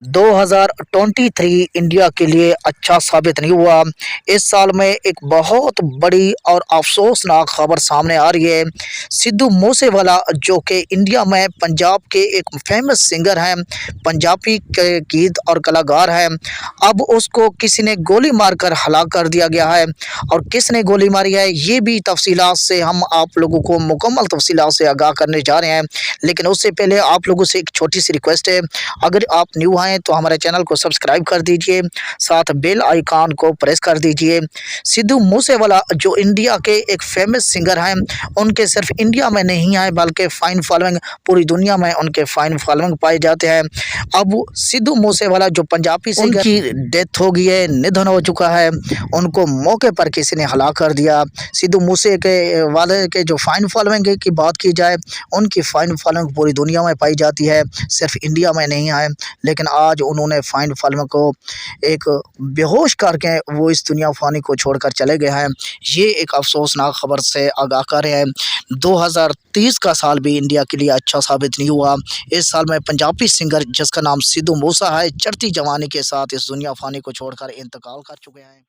2023 India के लिए अच्छा साबित नहीं हुआ। इस साल में एक बहुत बड़ी और अफसोसनाक खबर सामने आ रही है। सिद्धू मूसेवाला जो कि इंडिया में पंजाब के एक फेमस सिंगर हैं, पंजाबी के गीत और कलाकार हैं, अब उसको किसी ने गोली मारकर हलाक कर दिया गया है। और किसने गोली मारी है ये भी तफसीलात से हम आप लोगों को मुकम्मल तफसीलात से आगाह करने जा रहे हैं। लेकिन उससे पहले आप लोगों से एक छोटी सी रिक्वेस्ट है, अगर आप न्यू आए तो हमारे चैनल को सब्सक्राइब कर दीजिए, साथ बेल आइकॉन को प्रेस कर दीजिए। सिद्धू मूसेवाला जो इंडिया के एक फेमस सिंगर हैं, उनके सिर्फ इंडिया में नहीं आए बल्कि फ़ाइन फॉलोइंग पूरी दुनिया में उनके फ़ाइन फॉलोइंग पाए जाते हैं। अब सिद्धू मूसेवाला जो पंजाबी सिंगर, उनकी डेथ हो गई है, निधन हो चुका है, उनको मौके पर किसी ने हलाक कर दिया। सिद्धू मूसे के वाले के जो फ़ाइन फॉलोइंग की बात की जाए, उनकी फ़ाइन फॉलोइंग पूरी दुनिया में पाई जाती है, सिर्फ इंडिया में नहीं आए। लेकिन आज उन्होंने फ़ाइन फॉलोइंग को एक बेहोश करके वो इस दुनिया फ़ानी को छोड़कर चले गए हैं। ये एक अफसोसनाक खबर से आगाह कर रहे हैं। 2030 का साल भी इंडिया के लिए अच्छा साबित नहीं हुआ। इस साल में पंजाबी सिंगर जिसका नाम सिद्धू मूसा है, चढ़ती जवानी के साथ इस दुनिया फ़ानी को छोड़कर इंतकाल कर चुके हैं।